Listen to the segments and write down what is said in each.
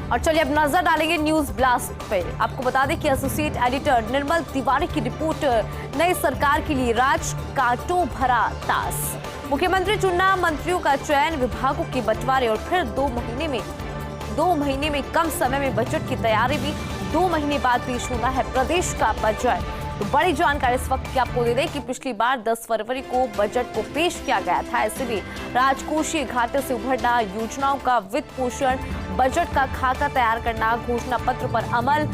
और चलिए अब नजर डालेंगे न्यूज ब्लास्ट पे। आपको बता दें कि एसोसिएट एडिटर निर्मल तिवारी की रिपोर्ट, नई सरकार के लिए राज कांटों भरा तास। मुख्यमंत्री चुनना, मंत्रियों का चयन, विभागों के बंटवारे और फिर 2 महीने में कम समय में बजट की तैयारी भी। 2 महीने बाद पेश होना है प्रदेश का बजट। तो बड़ी जानकारी इस वक्त की आपको दे दें कि पिछली बार 10 फरवरी को बजट को पेश किया गया था। ऐसे भी राजकोषीय घाटे से उभरना, योजनाओं का वित्त पोषण, बजट का खाका तैयार करना, घोषणा पत्र पर अमल,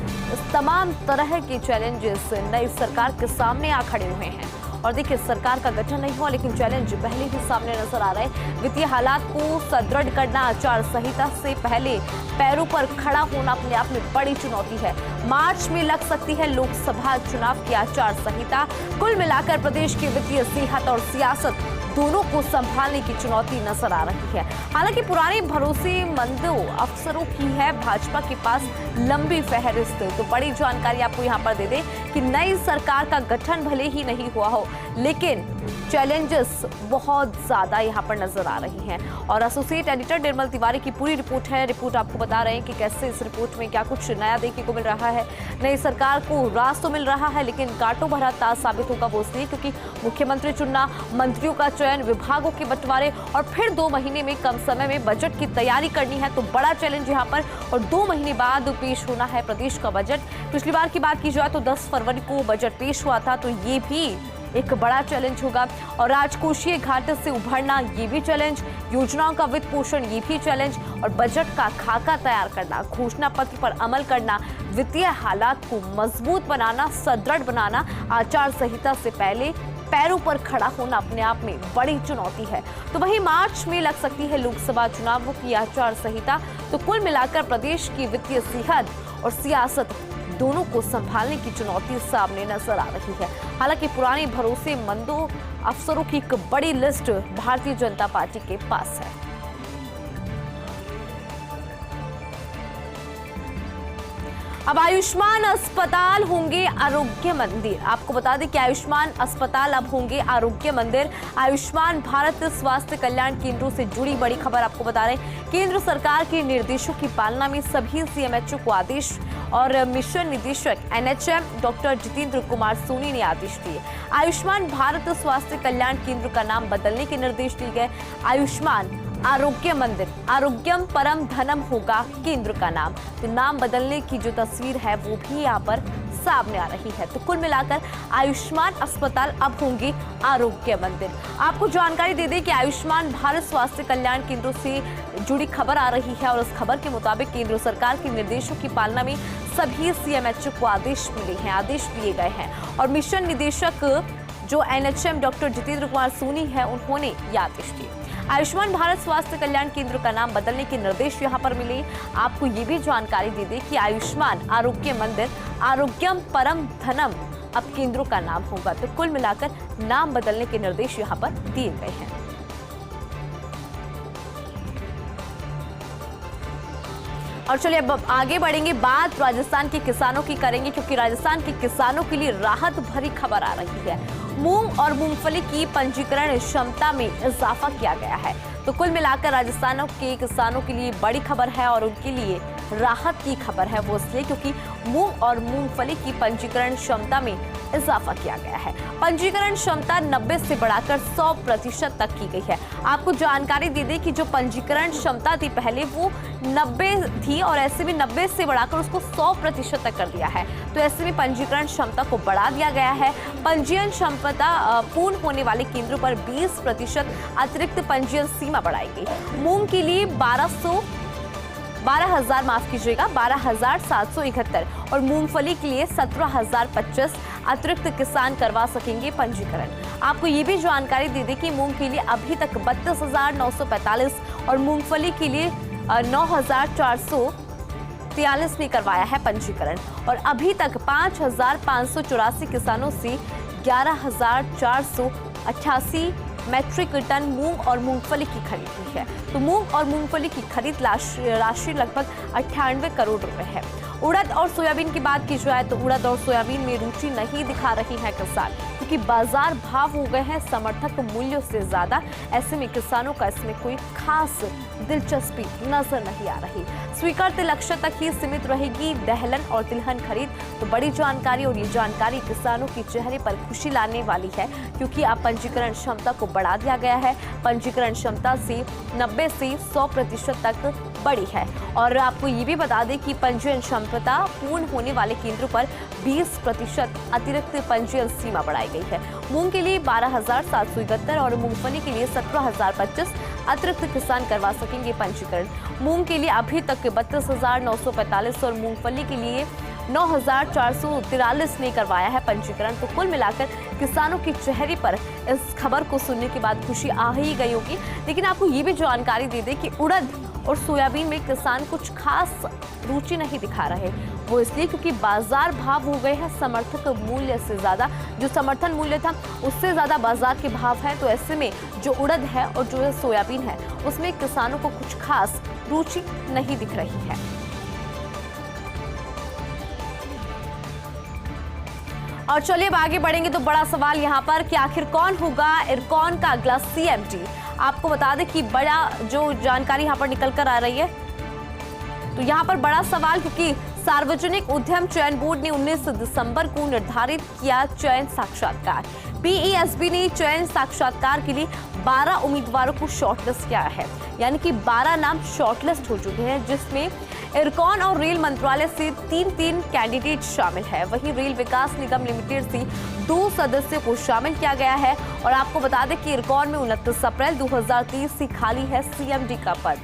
तमाम तरह के चैलेंजेस नई सरकार के सामने आ खड़े हुए हैं। और देखिए, सरकार का गठन नहीं हुआ लेकिन चैलेंज पहले ही सामने नजर आ रहे हैं। वित्तीय हालात को सुदृढ़ करना, आचार संहिता से पहले पैरों पर खड़ा होना अपने आप में बड़ी चुनौती है। मार्च में लग सकती है लोकसभा चुनाव की आचार संहिता। कुल मिलाकर प्रदेश की वित्तीय सेहत और सियासत दोनों को संभालने की चुनौती नजर आ रही है। हालांकि पुराने भरोसेमंद अफसरों की है भाजपा के पास लंबी फहरिस्त। तो बड़ी जानकारी आपको यहां पर दे दें कि नई सरकार का गठन भले ही नहीं हुआ हो लेकिन चैलेंजेस बहुत ज्यादा यहां पर नजर आ रही हैं। और एसोसिएट एडिटर निर्मल तिवारी की पूरी रिपोर्ट है। रिपोर्ट आपको बता रहे हैं कि कैसे इस रिपोर्ट में क्या कुछ नया देखने को मिल रहा है। नई सरकार को रास तो मिल रहा है लेकिन कांटों भरा तास साबित होगा वो इसलिए क्योंकि मुख्यमंत्री चुनना, मंत्रियों का चयन, विभागों के बंटवारे और फिर 2 महीने में कम समय में बजट की तैयारी करनी है। तो बड़ा चैलेंज यहाँ पर। और 2 महीने बाद पेश होना है प्रदेश का बजट। पिछली बार की बात की जाए तो 10 फरवरी को बजट पेश हुआ था, तो ये भी एक बड़ा चैलेंज होगा। और राजकोषीय घाटे से उभरना, ये भी चैलेंज, योजनाओं का वित्त पोषण, ये भी चैलेंज, और बजट का खाका तैयार करना, घोषणा पत्र पर अमल करना, वित्तीय हालात को मजबूत बनाना, सुदृढ़ बनाना, आचार संहिता से पहले पैरों पर खड़ा होना अपने आप में बड़ी चुनौती है। तो वहीं मार्च में लग सकती है लोकसभा चुनावों की आचार संहिता। तो कुल मिलाकर प्रदेश की वित्तीय सेहत और सियासत दोनों को संभालने की चुनौती सामने नजर आ रही है। हालांकि पुराने भरोसेमंदों अफसरों की एक बड़ी लिस्ट भारतीय जनता पार्टी के पास है। अब आयुष्मान अस्पताल होंगे आरोग्य मंदिर। आपको बता दें कि आयुष्मान अस्पताल अब होंगे आरोग्य मंदिर। आयुष्मान भारत स्वास्थ्य कल्याण केंद्रों से जुड़ी बड़ी खबर आपको बता रहे हैं। केंद्र सरकार के निर्देशों की पालना में सभी सीएमएचओ को आदेश, और मिशन निदेशक एनएचएम डॉक्टर जितेंद्र कुमार सोनी ने आदेश दिए। आयुष्मान भारत स्वास्थ्य कल्याण केंद्र का नाम बदलने के निर्देश दिए गए। आयुष्मान आरोग्य मंदिर, आरोग्यम परम धनम होगा केंद्र का नाम। तो नाम बदलने की जो तस्वीर है वो भी यहाँ पर सामने आ रही है। तो कुल मिलाकर आयुष्मान अस्पताल अब होंगे आरोग्य मंदिर। आपको जानकारी दे दें कि आयुष्मान भारत स्वास्थ्य कल्याण केंद्रों से जुड़ी खबर आ रही है और उस खबर के मुताबिक केंद्र सरकार के निर्देशों की पालना में सभी सीएमएचओ को आदेश मिले हैं, आदेश दिए गए हैं। और मिशन निदेशक जो एनएचएम डॉक्टर जितेंद्र कुमार सोनी है, उन्होंने ये आदेश दिए। आयुष्मान भारत स्वास्थ्य कल्याण केंद्र का नाम बदलने के निर्देश यहां पर मिले। आपको ये भी जानकारी दे दें कि आयुष्मान आरोग्य मंदिर, आरोग्यम परम धनम अब केंद्रों का नाम होगा। तो कुल मिलाकर नाम बदलने के निर्देश यहां पर दिए गए हैं। और चलिए अब आगे बढ़ेंगे, बात राजस्थान के किसानों की करेंगे क्योंकि राजस्थान के किसानों के लिए राहत भरी खबर आ रही है। मूंग और मूंगफली की पंजीकरण क्षमता में इजाफा किया गया है। तो कुल मिलाकर राजस्थान के किसानों के लिए बड़ी खबर है और उनके लिए राहत की खबर है वो इसलिए क्योंकि मूंग और मूंगफली की पंजीकरण क्षमता में इजाफा किया गया है। पंजीकरण क्षमता 90 से बढ़ाकर 100% तक की गई है। आपको जानकारी दे दें कि जो पंजीकरण क्षमता थी पहले वो 90 थी और ऐसे में 90 से बढ़ाकर उसको 100% तक कर दिया है। तो ऐसे में पंजीकरण क्षमता को बढ़ा दिया गया है। पंजीयन क्षमता पूर्ण होने वाले केंद्रों पर 20% अतिरिक्त पंजीयन सीमा बढ़ाई गई। मूंग के लिए 12,771 और मूंगफली के लिए 17,025 अतिरिक्त किसान करवा सकेंगे पंजीकरण। आपको ये भी जानकारी दे दें कि मूंग के लिए अभी तक 32,945 और मूंगफली के लिए 9,443 ने करवाया है पंजीकरण। और अभी तक 5,584 किसानों से 11,488 मैट्रिक टन मूंग और मूंगफली की खरीद हुई है। तो मूंग और मूंगफली की खरीद राशि लगभग 98 करोड़ रुपए है। उड़द और सोयाबीन की बात की जाए तो उड़द और सोयाबीन में रुचि नहीं दिखा रही है किसान, क्योंकि क्योंकि बाजार भाव हो गए हैं समर्थक मूल्यों से ज्यादा। ऐसे में किसानों का इसमें कोई खास दिलचस्पी नजर नहीं आ रही। स्वीकृत लक्ष्य तक ही सीमित रहेगी दलहन और तिलहन खरीद। तो बड़ी जानकारी, और ये जानकारी किसानों के चेहरे पर खुशी लाने वाली है, क्योंकि अब पंजीकरण क्षमता को बढ़ा दिया गया है। पंजीकरण क्षमता से 90 से 100% तक बढ़ी है। और आपको ये भी बता दें कि पंजीयन क्षमता पूर्ण होने वाले केंद्रों पर 20% अतिरिक्त पंजीयन सीमा बढ़ाई गई है। मूंग के लिए 12,771 और मूंगफली के लिए 17,025 अतिरिक्त किसान करवा सकेंगे पंजीकरण। मूंग के लिए अभी तक 32,945 और मूंगफली के लिए 9,443 ने करवाया है पंजीकरण। तो कुल मिलाकर किसानों के चेहरे पर इस खबर को सुनने के बाद खुशी आ ही गई होगी। लेकिन आपको ये भी जानकारी दे दें कि उड़द और सोयाबीन में किसान कुछ खास रुचि नहीं दिखा रहे। वो इसलिए क्योंकि बाजार भाव हो गए हैं समर्थक मूल्य से ज्यादा। जो समर्थन मूल्य था उससे ज्यादा बाजार के भाव है। तो ऐसे में जो उड़द है और जो सोयाबीन है उसमें किसानों को कुछ खास रुचि नहीं दिख रही है। और चलिए अब आगे बढ़ेंगे तो बड़ा सवाल यहाँ पर कि आखिर कौन होगा इरकॉन का अगला सीएमडी। आपको बता दें कि बड़ा जो जानकारी यहाँ पर निकल कर आ रही है, तो यहाँ पर बड़ा सवाल, क्योंकि सार्वजनिक उद्यम चयन बोर्ड ने 19 दिसंबर को निर्धारित किया चयन साक्षात्कार। पीईएसबी ने चयन साक्षात्कार के लिए 12 उम्मीदवारों को शॉर्टलिस्ट किया है, यानी कि 12 नाम शॉर्टलिस्ट हो चुके हैं, जिसमें इरकॉन और रेल मंत्रालय से 3 कैंडिडेट शामिल है। वहीं रेल विकास निगम लिमिटेड से 2 सदस्यों को शामिल किया गया है। और आपको बता दें कि इरकॉन में 29 अप्रैल 2023 से खाली है सीएमडी का पद।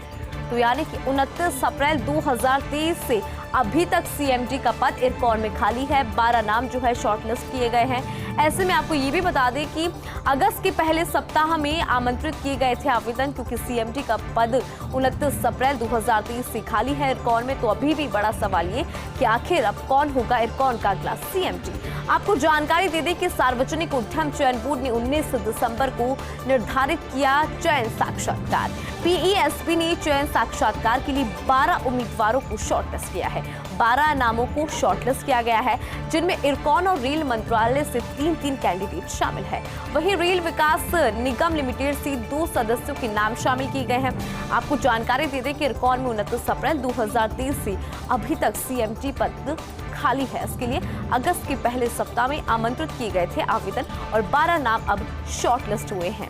तो यानी कि 29 अप्रैल 2023 से अभी तक सीएमडी का पद इरकॉन में खाली है। 12 नाम जो है शॉर्टलिस्ट किए गए हैं। ऐसे में आपको ये भी बता दें कि अगस्त के पहले सप्ताह में आमंत्रित किए गए थे आवेदन, क्योंकि सीएमडी का पद 29 अप्रैल 2023 से खाली है इरकॉन में। तो अभी भी बड़ा सवाल ये कि आखिर अब कौन होगा इरकॉन का अगला सीएमडी। आपको जानकारी दे दें कि सार्वजनिक उद्यम चयन बोर्ड ने 19 दिसंबर को निर्धारित किया चयन साक्षात्कार। पीईएसबी ने चयन साक्षात्कार के लिए 12 उम्मीदवारों को शॉर्टलिस्ट किया है। 12 नामों को शॉर्टलिस्ट किया गया है, जिनमें इरकॉन और रेल मंत्रालय से 3 कैंडिडेट शामिल है। वहीं रेल विकास निगम लिमिटेड से 2 सदस्यों के नाम शामिल किए गए हैं। आपको जानकारी दे दें कि इरकॉन में 29 अप्रैल 2023 से अभी तक सीएमडी पद खाली है। इसके लिए अगस्त के पहले सप्ताह में आमंत्रित किए गए थे आवेदन, और 12 नाम अब शॉर्टलिस्ट हुए हैं।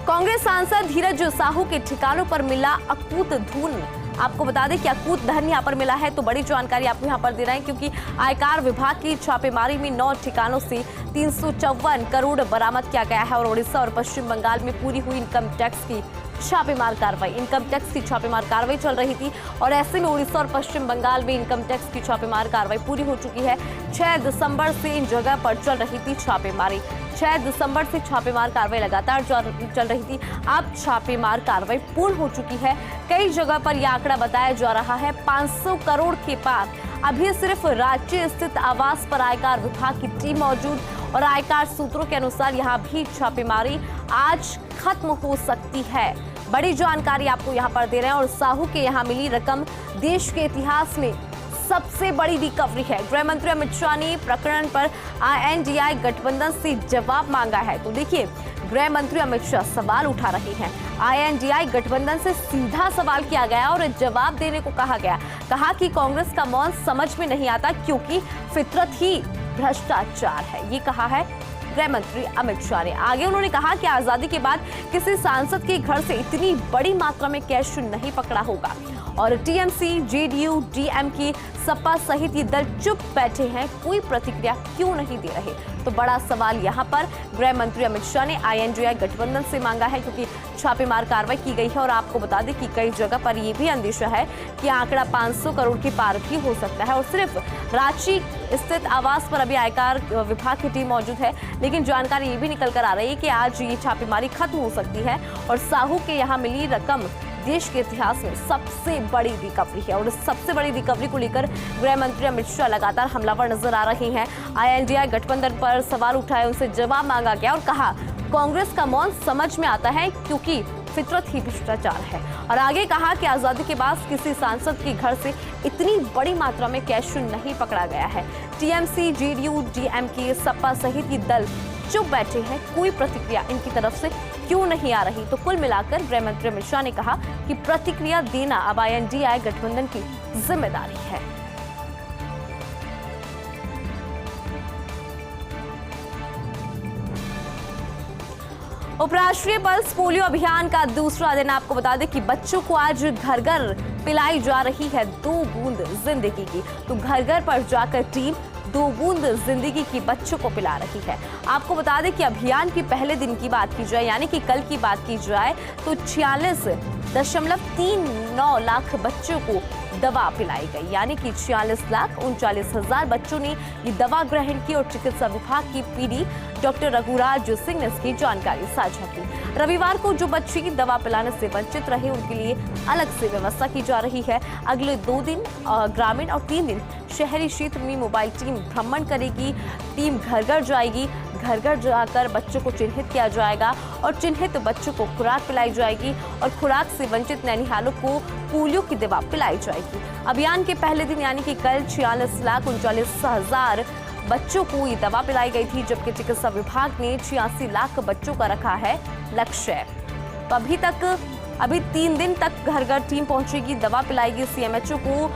कांग्रेस सांसद धीरज साहू के ठिकानों पर मिला अकूत धन। आपको बता दें कि अकूत धन यहाँ पर मिला है। तो बड़ी जानकारी आपको यहाँ पर दे रहे हैं, क्योंकि आयकर विभाग की छापेमारी में 9 ठिकानों से 354 करोड़ बरामद किया गया है। और उड़ीसा और पश्चिम बंगाल में पूरी हुई इनकम टैक्स की छापेमार कार्रवाई। इनकम टैक्स की छापेमार कार्रवाई चल रही थी, और ऐसे में उड़ीसा और पश्चिम बंगाल में इनकम टैक्स की छापेमार कार्रवाई पूरी हो चुकी है। 6 दिसंबर से इन जगह पर चल रही थी छापेमारी। 6 दिसंबर से छापेमार कार्रवाई लगातार चल रही थी। अब छापेमार कार्रवाई पूर्ण हो चुकी है। कई जगह पर यह आंकड़ा बताया जा रहा है 500 करोड़ के पार। अभी सिर्फ रांची स्थित आवास पर आयकर विभाग की टीम मौजूद, और आयकर सूत्रों के अनुसार यहाँ भी छापेमारी आज खत्म हो सकती है। बड़ी जानकारी आपको यहाँ पर दे रहे हैं। और साहू के यहाँ मिली रकम देश के इतिहास में सबसे बड़ी रिकवरी है। गृह मंत्री अमित शाह ने प्रकरण पर INDI गठबंधन से जवाब मांगा है। तो देखिए, गृह मंत्री अमित शाह सवाल उठा रहे हैं। INDI गठबंधन से सीधा सवाल किया गया और जवाब देने को कहा गया। कहा कि कांग्रेस का मौन समझ में नहीं आता, क्योंकि फितरत ही भ्रष्टाचार है। ये कहा है गृह मंत्री अमित शाह ने। आगे उन्होंने कहा कि आजादी के बाद किसी सांसद के घर से इतनी बड़ी मात्रा में कैश नहीं पकड़ा होगा, और TMC, JDU, DMK, सपा सहित ये दल चुप बैठे हैं, कोई प्रतिक्रिया क्यों नहीं दे रहे। तो बड़ा सवाल यहाँ पर गृह मंत्री अमित शाह ने INDI गठबंधन से मांगा है, क्योंकि छापेमार कार्रवाई की गई है। और आपको बता दें कि कई जगह पर ये भी अंदेशा है कि आंकड़ा 500 करोड़ के पार भी हो सकता है। और सिर्फ रांची स्थित आवास पर अभी आयकर विभाग की टीम मौजूद है, लेकिन जानकारी ये भी निकल कर आ रही है कि आज ये छापेमारी खत्म हो सकती है। और साहू के यहाँ मिली रकम देश के इतिहास में सबसे बड़ी रिकवरी है। और इस सबसे बड़ी रिकवरी को लेकर गृह मंत्री अमित शाह लगातार हमलावर नजर आ रहे हैं। INDI गठबंधन पर सवाल उठाए, उनसे जवाब मांगा गया और कहा कांग्रेस का मौन समझ में आता है, क्योंकि फितरत ही भ्रष्टाचार है। और आगे कहा कि आजादी के बाद किसी सांसद के घर से इतनी बड़ी मात्रा में कैश नहीं पकड़ा गया है। टीएमसी, जेडीयू, डीएमके, सपा सहित ये दल चुप बैठे हैं, कोई प्रतिक्रिया इनकी तरफ से क्यों नहीं आ रही। तो कुल मिलाकर गृह मंत्री अमित शाह ने कहा कि प्रतिक्रिया देना अब INDI गठबंधन की जिम्मेदारी है। उपराष्ट्रीय पल्स पोलियो अभियान का दूसरा दिन। आपको बता दें कि बच्चों को आज घर घर पिलाई जा रही है 2 बूंद जिंदगी की। तो घर घर पर जाकर टीम 2 बूंद जिंदगी की बच्चों को पिला रही है। आपको बता दें कि अभियान के पहले दिन की बात की जाए, यानी कि कल की बात की जाए, तो 46.39 लाख बच्चों को दवा पिलाई गई, यानी कि 46,39,000 बच्चों ने ये दवा ग्रहण की। और चिकित्सा विभाग की पीडी डॉक्टर रघुराज सिंह ने इसकी जानकारी साझा की। रविवार को जो बच्चे की दवा पिलाने से वंचित रहे उनके लिए अलग से व्यवस्था की जा रही है। अगले 2 दिन ग्रामीण और 3 दिन शहरी क्षेत्र में मोबाइल टीम भ्रमण करेगी। टीम घर घर जाएगी, घर घर जाकर बच्चों को चिन्हित किया जाएगा और चिन्हित बच्चों को खुराक पिलाई जाएगी और खुराक से वंचित नैनीहालों को पोलियो की दवा पिलाई जाएगी। अभियान के पहले दिन यानी कि कल 46,39,000 बच्चों को ये दवा पिलाई गई थी, जबकि चिकित्सा विभाग ने 86 लाख बच्चों का रखा है लक्ष्य। तो अभी 3 दिन तक घर घर टीम पहुंचेगी, दवा पिलाएगी। CMHO को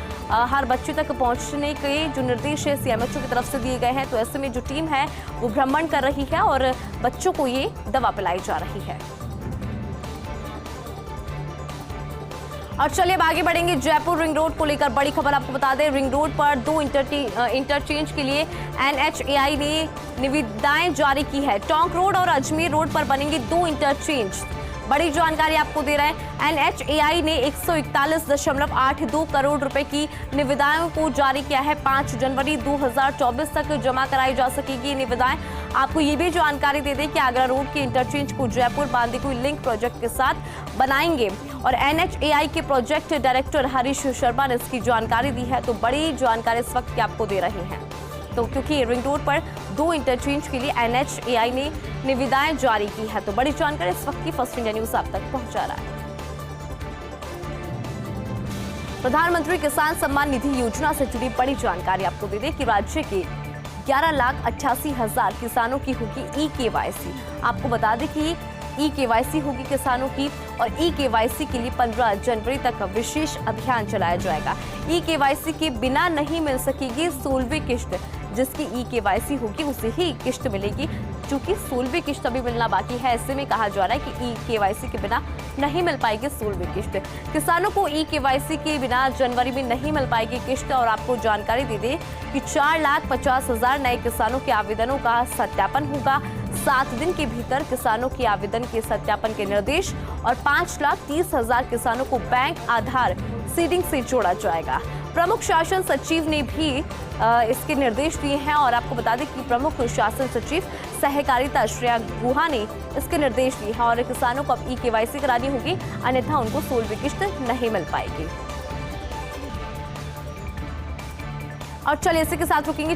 हर बच्चे तक पहुंचने के जो निर्देश है CMHO की तरफ से दिए गए हैं। तो ऐसे में जो टीम है वो भ्रमण कर रही है और बच्चों को ये दवा पिलाई जा रही है। और चलिए अब आगे बढ़ेंगे। जयपुर रिंग रोड को लेकर बड़ी खबर आपको बता दें। रिंग रोड पर 2 इंटरचेंज के लिए NHAI ने निविदाएं जारी की है। टोंक रोड और अजमेर रोड पर बनेंगे 2 इंटरचेंज। बड़ी जानकारी आपको दे रहे हैं। NHAI ने 141.82 करोड़ रुपए की निविदाओं को जारी किया है। 5 जनवरी 2024 तक जमा कराई जा सकेगी निविदाएं। आपको ये भी जानकारी दे दें कि आगरा रोड के इंटरचेंज को जयपुर बांदीकुई लिंक प्रोजेक्ट के साथ बनाएंगे और NHAI के प्रोजेक्ट डायरेक्टर हरीश शर्मा ने इसकी जानकारी दी है। तो बड़ी जानकारी इस वक्त की आपको दे रहे हैं। तो क्योंकि रिंग रोड पर 2 इंटरचेंज के लिए NHAI ने निविदाएं जारी की है, तो बड़ी जानकारी इस वक्त की फर्स्ट इंडिया न्यूज आप तक पहुंचा रहा है। प्रधानमंत्री किसान सम्मान निधि योजना से जुड़ी बड़ी जानकारी आपको दे दें कि राज्य के 11,88,000 किसानों की होगी eKYC। आपको बता दें कि eKYC होगी किसानों की और eKYC के लिए 15 जनवरी तक विशेष अभियान चलाया जाएगा। eKYC के बिना नहीं मिल सकेगी 16वीं किश्त। जिसकी eKYC होगी उसे ही किश्त मिलेगी। चूंकि 16वीं किश्त अभी मिलना बाकी है, ऐसे में कहा जा रहा है कि eKYC के बिना नहीं मिल पाएगी 16वीं किश्त। किसानों को eKYC के बिना जनवरी में नहीं मिल पाएगी किश्त। और आपको जानकारी दे दें कि 4,50,000 नए किसानों के आवेदनों का सत्यापन होगा। 7 दिन के भीतर किसानों के आवेदन के सत्यापन के निर्देश और 5,30,000 किसानों को बैंक आधार सीडिंग से जोड़ा जाएगा। प्रमुख शासन सचिव ने भी इसके निर्देश दिए हैं। और आपको बता दें कि प्रमुख शासन सचिव सहकारिता श्रेया गुहा ने इसके निर्देश दिए हैं और किसानों को अब eKYC करानी होगी, अन्यथा उनको 16वीं किश्त नहीं मिल पाएगी। और चलिए इसी के साथ रुकेंगे।